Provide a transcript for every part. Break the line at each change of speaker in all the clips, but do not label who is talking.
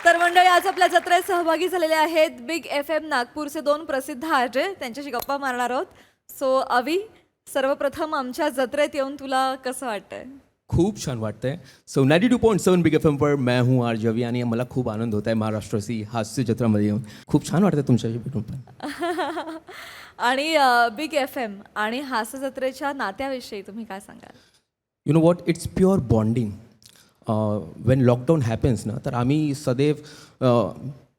तर मंडळी आज आपल्या जत्रेत सहभागी झालेले आहेत बिग FM नागपूरचे 2 प्रसिद्ध आरजे. त्यांच्याशी गप्पा मारणार आहोत. सो अवी, सर्वप्रथम आमच्या जत्रेत येऊन तुला कसं वाटतंय?
खूप छान वाटतंय. सो 92.7 बिग FM पर मैं हूँ आर जवी आणि मला खूप आनंद होत आहे महाराष्ट्राची हास्य जत्रामध्ये येऊन. खूप छान वाटतं तुमच्याशी भेटून पण.
आणि बिग FM आणि हास्य जत्रेच्या नात्याविषयी तुम्ही काय सांगाल?
You know what, it's pure bonding. Wien lockdown happens ना, तर आम्ही सदैव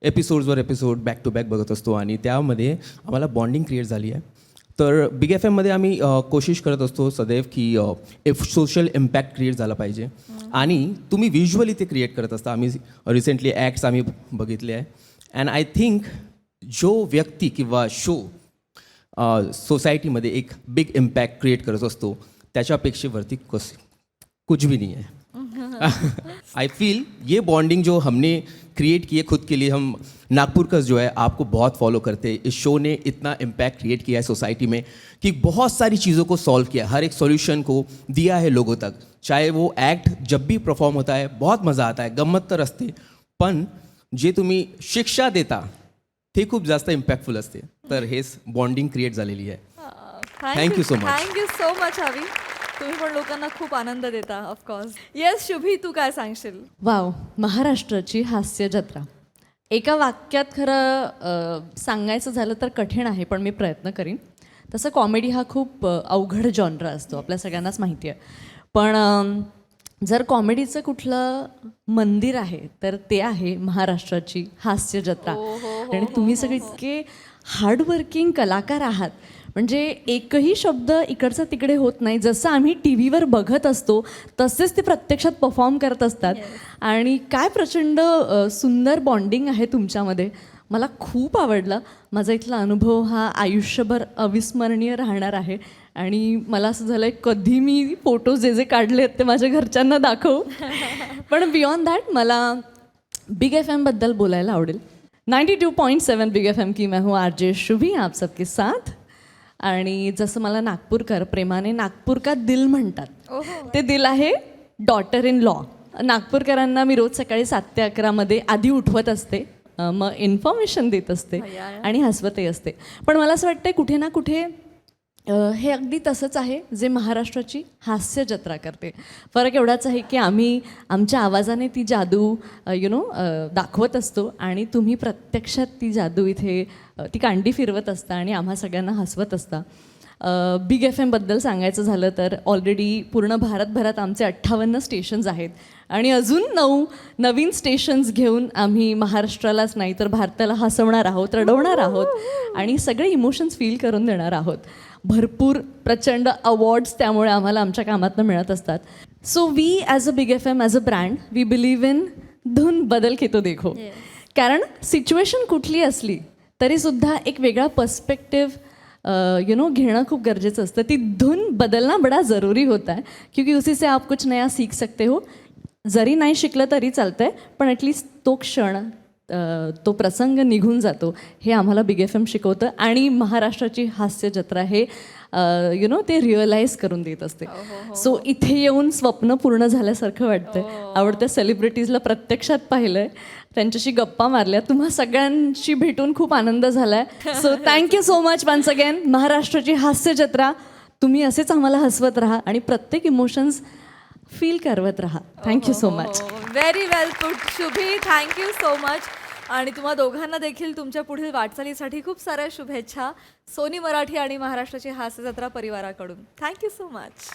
एपिसोड बॅक टू बॅक बघत असतो आणि त्यामध्ये आम्हाला बॉन्डिंग क्रिएट झाली आहे. तर बिग FMमध्ये आम्ही कोशिश करत असतो सदैव की एक सोशल इम्पॅक्ट क्रिएट झाला पाहिजे आणि तुम्ही व्हिज्युअली ते क्रिएट करत असता. आम्ही रिसेंटली ॲक्ट्स आम्ही बघितले आहे अँड आय थिंक जो व्यक्ती किंवा शो सोसायटीमध्ये एक बिग इम्पॅक्ट क्रिएट करत असतो त्याच्यापेक्षेवरती कुछ भी नहीं है. आई फील ये बॉन्डिंग जो हमने क्रिएट की है खुद के लिए, हम नागपुरकर्स जो है आपको बहुत फॉलो करते हैं. इस शो ने इतना इम्पैक्ट क्रिएट किया है सोसाइटी में कि बहुत सारी चीज़ों को सॉल्व किया, हर एक सॉल्यूशन को दिया है लोगों तक. चाहे वो एक्ट जब भी परफॉर्म होता है बहुत मज़ा आता है, गंमत तर असते, पण जे तुम्ही शिक्षा देता ते खूप जास्त इम्पॅक्टफुल असते. तर हेच बॉन्डिंग क्रिएट झालेली आहे. Thank you so much.
Thank you so much Avi. तुम्ही पण लोकांना खूप आनंद देता ऑफकोर्स. येस शुभी, तू काय सांगशील?
वाव, महाराष्ट्राची हास्य जत्रा. एका वाक्यात खरं सांगायचं झालं तर कठीण आहे, पण मी प्रयत्न करीन. तसं कॉमेडी हा खूप अवघड जॉनरा असतो, आपल्या सगळ्यांनाच माहिती आहे. पण जर कॉमेडीचं कुठलं मंदिर आहे तर ते आहे महाराष्ट्राची हास्य जत्रा. आणि तुम्ही सगळे इतके हार्डवर्किंग कलाकार आहात, म्हणजे एकही शब्द इकडचा तिकडे होत नाही. जसं आम्ही टी व्हीवर बघत असतो तसेच ते प्रत्यक्षात परफॉर्म करत असतात. आणि काय प्रचंड सुंदर बॉन्डिंग आहे तुमच्यामध्ये. मला खूप आवडलं. माझा इथला अनुभव हा आयुष्यभर अविस्मरणीय राहणार आहे. आणि मला असं झालं आहे कधी मी फोटो जे जे काढले आहेत ते माझ्या घरच्यांना दाखवू. पण बियॉन्ड दॅट मला बिग FMबद्दल बोलायला आवडेल. 92.7 बिग FM की मैं हूँ आरजे शुभी आप सबके साथ. आणि जसं मला नागपूरकर प्रेमाने नागपूर का दिल म्हणतात, ते दिल आहे डॉटर इन लॉ. नागपूरकरांना मी रोज सकाळी 7 ते 11 आधी उठवत असते, मग इन्फॉर्मेशन देत असते आणि हसवतही असते. पण मला असं वाटतं कुठे ना कुठे हे अगदी तसंच आहे जे महाराष्ट्राची हास्य जत्रा करते. फरक एवढाच आहे की आम्ही आमच्या आवाजाने ती जादू दाखवत असतो आणि तुम्ही प्रत्यक्षात ती जादू इथे ती कांडी फिरवत असता आणि आम्हा सगळ्यांना हसवत असता. बिग FMबद्दल सांगायचं झालं तर ऑलरेडी पूर्ण भारतभरात आमचे 58 स्टेशन्स आहेत आणि अजून 9 नवीन स्टेशन्स घेऊन आम्ही महाराष्ट्रालाच नाही तर भारताला हसवणार आहोत, रडवणार आहोत आणि सगळे इमोशन्स फील करून देणार आहोत. भरपूर प्रचंड अवॉर्ड्स त्यामुळे आम्हाला आमच्या कामातनं मिळत असतात. So we as a big FM, as a brand, we believe in धून बदल के तो देखो. कारण सिच्युएशन कुठली असली तरीसुद्धा एक वेगळा पर्स्पेक्टिव्ह घेणं खूप गरजेचं असतं. ती धून बदलना बडा जरूरी होता है, क्योंकि उसी से आप कुछ नया सीख सकते हो. जरी नाही शिकलं तरी चालतं आहे, पण ॲटलिस्ट तो क्षण तो प्रसंग निघून जातो. हे आम्हाला बिग FM शिकवतं आणि महाराष्ट्राची हास्य जत्रा हे ते रिअलाईज करून देत असते. सो इथे येऊन स्वप्न पूर्ण झाल्यासारखं वाटतंय. आवडत्या सेलिब्रिटीजला प्रत्यक्षात पाहिलं आहे, त्यांच्याशी गप्पा मारल्या, तुम्हा सगळ्यांशी भेटून खूप आनंद झाला आहे. So thank you so much once again. महाराष्ट्राची हास्य जत्रा, तुम्ही असेच आम्हाला हसवत राहा आणि प्रत्येक इमोशन्स फील करवत राहा. Thank you so much.
Very well put Shubhi, thank you so much. आणि तुम्हा दोघांना देखील तुमच्या पुढील वाटचालीसाठी खूप साऱ्या शुभेच्छा सोनी मराठी आणि महाराष्ट्राची हास्य जत्रा परिवाराकडून. Thank you so much.